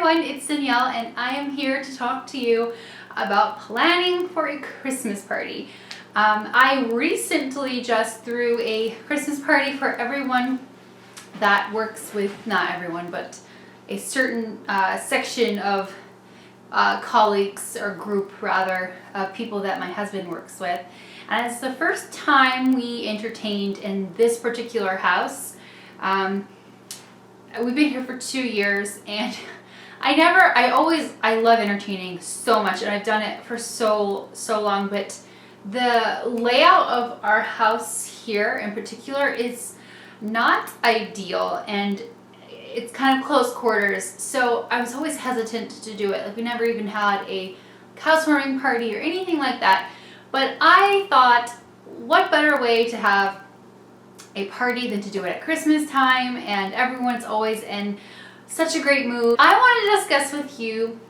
everyone, it's Danielle and I am here to talk to you about planning for a Christmas party. I recently just threw a Christmas party for everyone that works with, not everyone, but a certain section of colleagues or group rather of people that my husband works with. And it's the first time we entertained in this particular house. We've been here for 2 years and I love entertaining so much and I've done it for so long, but the layout of our house here in particular is not ideal and it's kind of close quarters. So I was always hesitant to do it. Like we never even had a housewarming party or anything like that. But I thought, what better way to have a party than to do it at Christmas time, and everyone's always in such a great mood. I want to discuss with you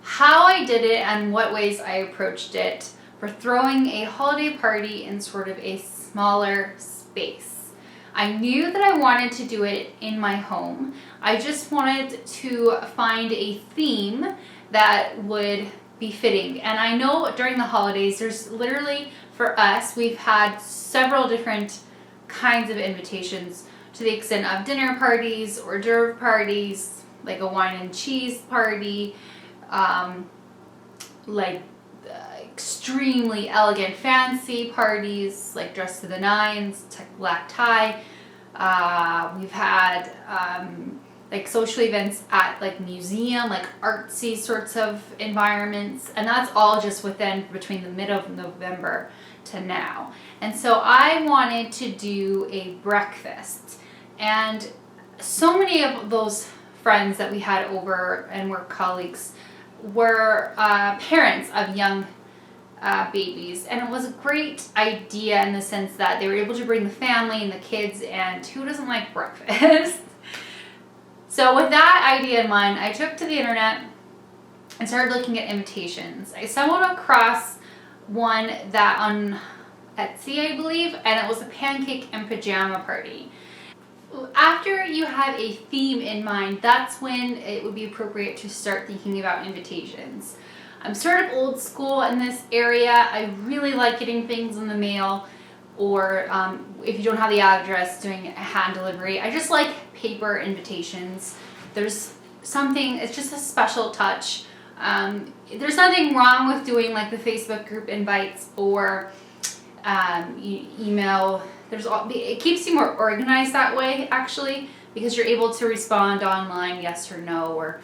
how I did it and what ways I approached it for throwing a holiday party in sort of a smaller space. I knew that I wanted to do it in my home. I just wanted to find a theme that would be fitting. And I know during the holidays, there's literally, for us, we've had several different kinds of invitations to the extent of dinner parties, hors d'oeuvre parties, like a wine and cheese party, extremely elegant fancy parties, like dress to the nines, black tie. We've had like social events at like museum, like artsy sorts of environments, and that's all just between the mid of November to now. And so I wanted to do a breakfast, and so many of those friends that we had over and were colleagues were parents of young babies, and it was a great idea in the sense that they were able to bring the family and the kids, and who doesn't like breakfast? So with that idea in mind, I took to the internet and started looking at invitations. I stumbled across one that on Etsy, I believe, and it was a pancake and pajama party. After you have a theme in mind, that's when it would be appropriate to start thinking about invitations. I'm sort of old school in this area. I really like getting things in the mail, or if you don't have the address, doing a hand delivery. I just like paper invitations. There's something, it's just a special touch. There's nothing wrong with doing like the Facebook group invites or email. It keeps you more organized that way, actually, because you're able to respond online, yes or no, or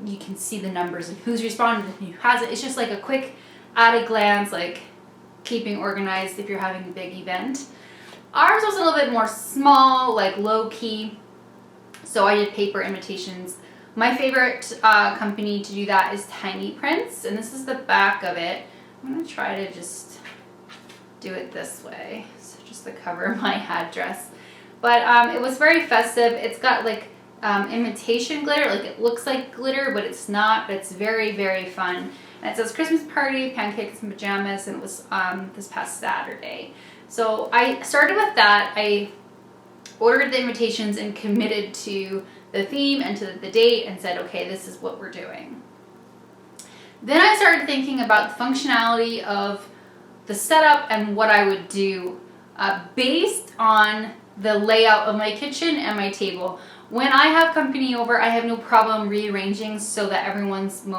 you can see the numbers and who's responded and who hasn't. It's just like a quick at a glance, like keeping organized if you're having a big event. Ours was a little bit more small, like low key, so I did paper invitations. My favorite company to do that is Tiny Prints, and this is the back of it. I'm going to try to just do it this way, so just to cover my address. But it was very festive. It's got like imitation glitter, like it looks like glitter, but it's not, but it's very, very fun. And it says Christmas party, pancakes and pajamas, and it was this past Saturday. So I started with that. I ordered the invitations and committed to the theme and to the date and said, okay, this is what we're doing. Then I started thinking about the functionality of the setup and what I would do based on the layout of my kitchen and my table. When I have company over, I have no problem rearranging so that everyone's the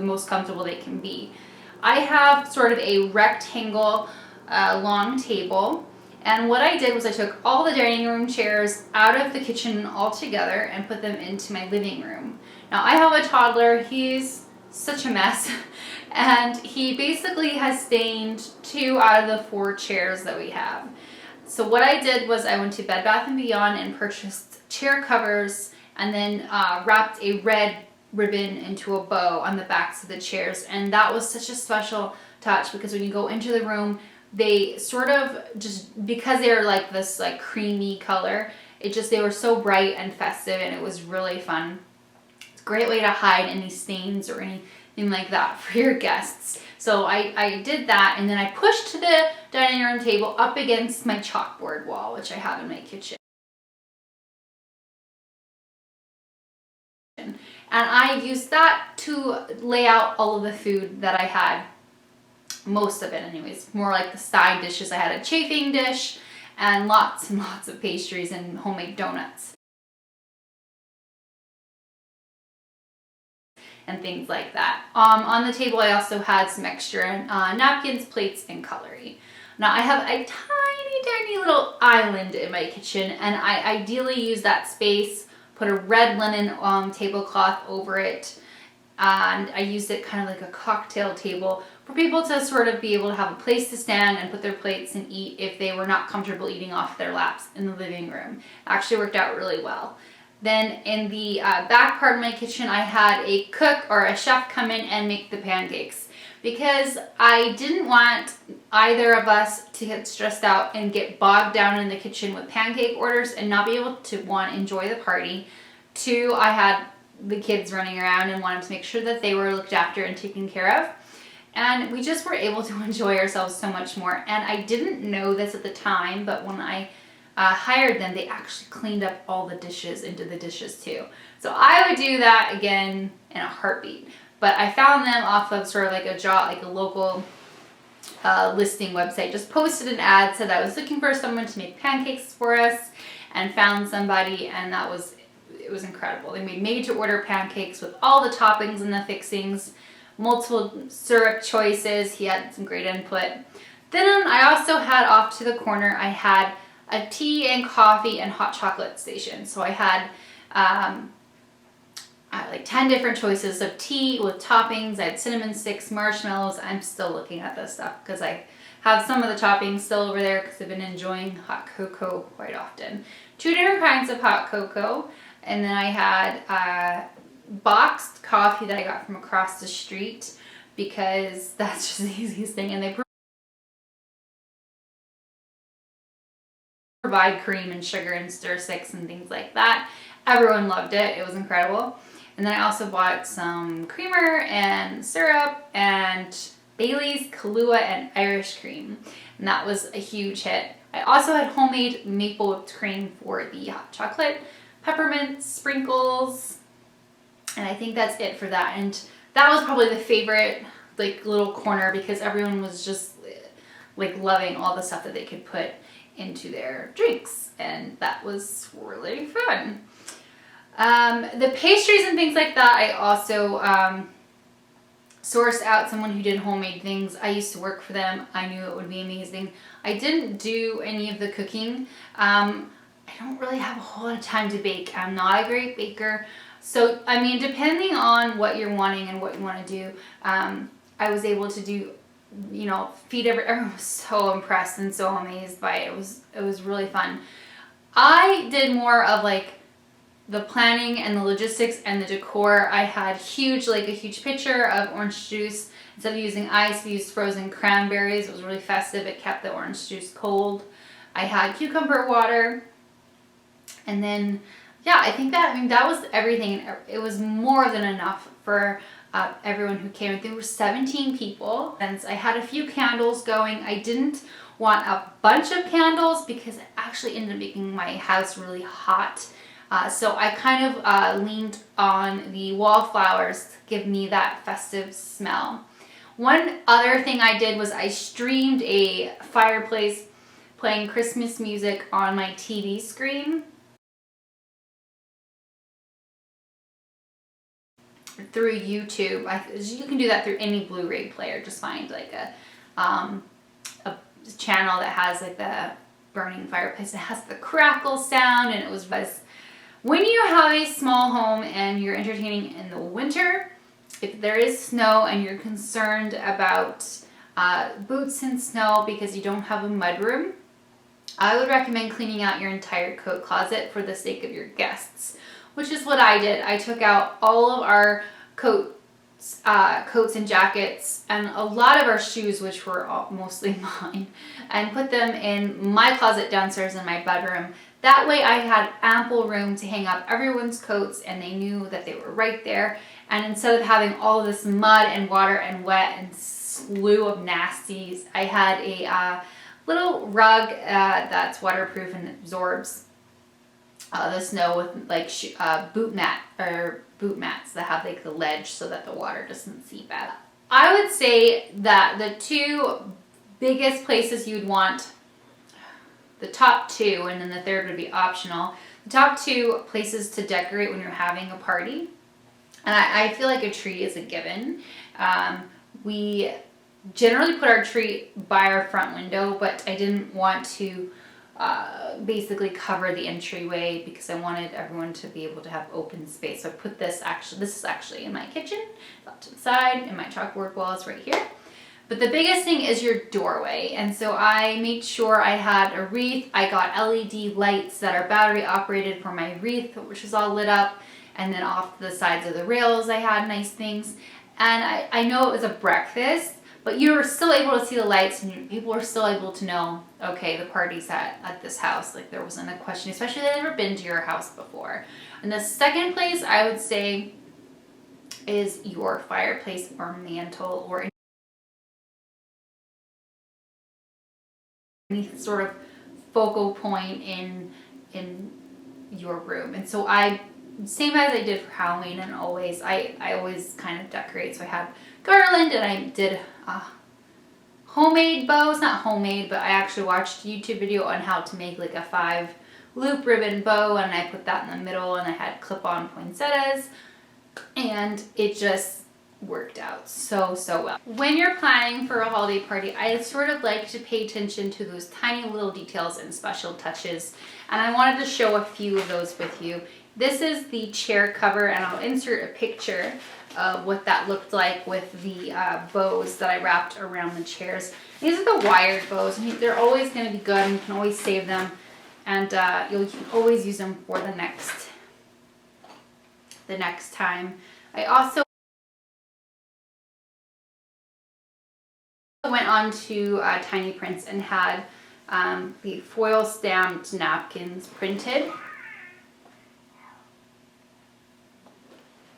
most comfortable they can be. I have sort of a rectangle long table, and what I did was I took all the dining room chairs out of the kitchen altogether and put them into my living room. Now I have a toddler, he's such a mess, and he basically has stained 2 out of the 4 chairs that we have. So what I did was I went to Bed Bath & Beyond and purchased chair covers, and then wrapped a red ribbon into a bow on the backs of the chairs, and that was such a special touch because when you go into the room, they sort of just, because they're like this like creamy color, they were so bright and festive, and it was really fun. It's a great way to hide any stains or anything like that for your guests. So I did that, and then I pushed the dining room table up against my chalkboard wall, which I have in my kitchen. kitchen. And I used that to lay out all of the food that I had, most of it anyways, more like the side dishes. I had a chafing dish and lots of pastries and homemade donuts and things like that. On the table I also had some extra napkins, plates, and cutlery. Now I have a tiny little island in my kitchen, and I ideally use that space, put a red linen tablecloth over it, and I used it kind of like a cocktail table for people to sort of be able to have a place to stand and put their plates and eat if they were not comfortable eating off their laps in the living room. It actually worked out really well. Then in the back part of my kitchen, I had a cook or a chef come in and make the pancakes, because I didn't want either of us to get stressed out and get bogged down in the kitchen with pancake orders and not be able to, one, enjoy the party. Two, I had the kids running around and wanted to make sure that they were looked after and taken care of. And we just were able to enjoy ourselves so much more. And I didn't know this at the time, but when I hired them, they actually cleaned up all the dishes into the dishes too. So I would do that again in a heartbeat. But I found them off of sort of like a local listing website. Just posted an ad, said I was looking for someone to make pancakes for us, and found somebody, and it was incredible. They made to order pancakes with all the toppings and the fixings, multiple syrup choices. He had some great input. Then I also had off to the corner, I had a tea and coffee and hot chocolate station. So I had like 10 different choices of tea with toppings. I had cinnamon sticks, marshmallows. I'm still looking at this stuff because I have some of the toppings still over there because I've been enjoying hot cocoa quite often. 2 different kinds of hot cocoa. And then I had boxed coffee that I got from across the street, because that's just the easiest thing. And they provide cream and sugar and stir sticks and things like that. Everyone loved it. It was incredible. And then I also bought some creamer and syrup and Bailey's, Kahlua, and Irish cream. And that was a huge hit. I also had homemade maple whipped cream for the hot chocolate, peppermint sprinkles, and I think that's it for that. And that was probably the favorite like little corner, because everyone was just like loving all the stuff that they could put into their drinks, and that was really fun. The pastries and things like that, I also sourced out someone who did homemade things. I used to work for them. I knew it would be amazing. I didn't do any of the cooking. I don't really have a whole lot of time to bake. I'm not a great baker. So, I mean, depending on what you're wanting and what you want to do, I was able to do, feed everyone was so impressed and so amazed by it. It was really fun. I did more of like the planning and the logistics and the decor. I had a huge pitcher of orange juice. Instead of using ice, we used frozen cranberries. It was really festive. It kept the orange juice cold. I had cucumber water. And then, yeah, I think that was everything. It was more than enough for everyone who came. There were 17 people, and I had a few candles going. I didn't want a bunch of candles because it actually ended up making my house really hot. So I kind of leaned on the wallflowers to give me that festive smell. One other thing I did was I streamed a fireplace playing Christmas music on my TV screen through YouTube. You can do that through any Blu-ray player. Just find like a channel that has like the burning fireplace. It has the crackle sound, and it was when you have a small home and you're entertaining in the winter, if there is snow and you're concerned about boots in snow because you don't have a mudroom, I would recommend cleaning out your entire coat closet for the sake of your guests, which is what I did. I took out all of our coats and jackets and a lot of our shoes, which were mostly mine, and put them in my closet downstairs in my bedroom. That way I had ample room to hang up everyone's coats, and they knew that they were right there. And instead of having all of this mud and water and wet and slew of nasties, I had a little rug that's waterproof and absorbs the snow with like boot mats that have like the ledge so that the water doesn't seep out. I would say that the two biggest places you'd want, the top two, and then the third would be optional. The top two places to decorate when you're having a party, and I feel like a tree is a given. We generally put our tree by our front window, but I didn't want to basically cover the entryway because I wanted everyone to be able to have open space. So I put this is actually in my kitchen, off to the side, and my chalkboard wall is right here. But the biggest thing is your doorway. And so I made sure I had a wreath. I got LED lights that are battery operated for my wreath, which is all lit up. And then off the sides of the rails, I had nice things. And I know it was a breakfast, but you were still able to see the lights and people were still able to know, okay, the party's at this house. Like there wasn't a question, especially if they'd never been to your house before. And the second place I would say is your fireplace or mantle or any sort of focal point in your room. And so same as I did for Halloween, and I always kind of decorate. So I had garland, and I did homemade bows. Not homemade, but I actually watched a YouTube video on how to make like a 5-loop ribbon bow, and I put that in the middle, and I had clip-on poinsettias, and it just worked out so well. When you're planning for a holiday party, I sort of like to pay attention to those tiny little details and special touches, and I wanted to show a few of those with you. This is the chair cover, and I'll insert a picture of what that looked like with the bows that I wrapped around the chairs. These are the wired bows, and they're always going to be good, and you can always save them, and you can always use them for the next time. I also went on to Tiny Prints and had the foil stamped napkins printed.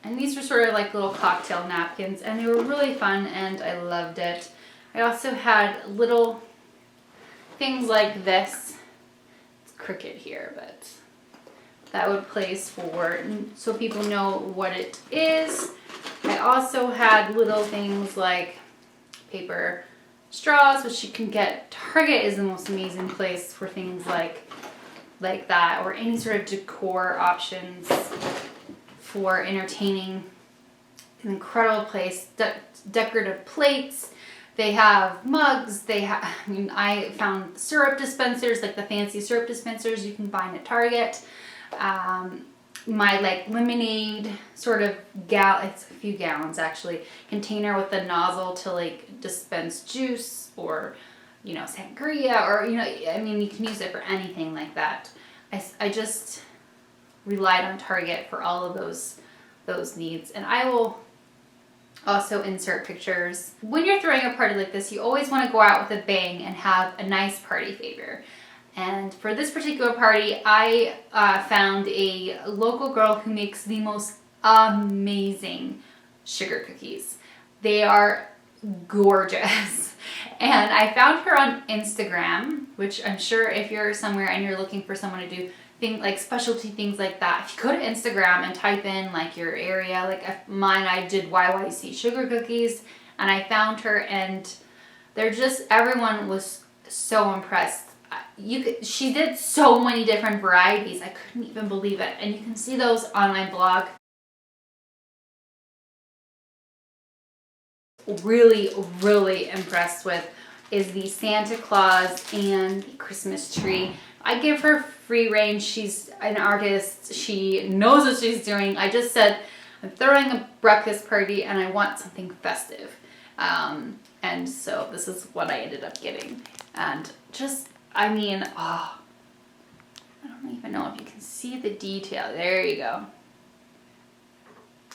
And these were sort of like little cocktail napkins, and they were really fun, and I loved it. I also had little things like this. It's crooked here, but that would place for, so people know what it is. I also had little things like paper straws, which you can get. Target is the most amazing place for things like that, or any sort of decor options for entertaining. An incredible place. Decorative plates. They have mugs. I found syrup dispensers, like the fancy syrup dispensers you can find at Target. My like lemonade sort of it's a few gallons actually, container with the nozzle to like dispense juice or, sangria, or, you can use it for anything like that. I just relied on Target for all of those needs, and I will also insert pictures. When you're throwing a party like this, you always want to go out with a bang and have a nice party favor. And for this particular party, I found a local girl who makes the most amazing sugar cookies. They are gorgeous. And I found her on Instagram, which I'm sure if you're somewhere and you're looking for someone to do things like specialty things like that, if you go to Instagram and type in like your area, like mine, I did YYC sugar cookies, and I found her, and everyone was so impressed. She did so many different varieties. I couldn't even believe it. And you can see those on my blog. Really, really impressed with is the Santa Claus and the Christmas tree. I give her free range. She's an artist. She knows what she's doing. I just said, I'm throwing a breakfast party and I want something festive. And so this is what I ended up getting. And I don't even know if you can see the detail. There you go.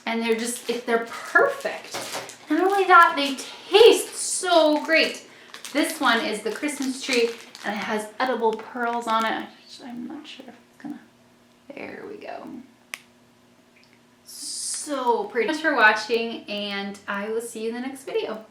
And they're perfect. Not only that, they taste so great. This one is the Christmas tree, and it has edible pearls on it. I'm not sure if it's gonna, there we go. So pretty. Thanks for watching, and I will see you in the next video.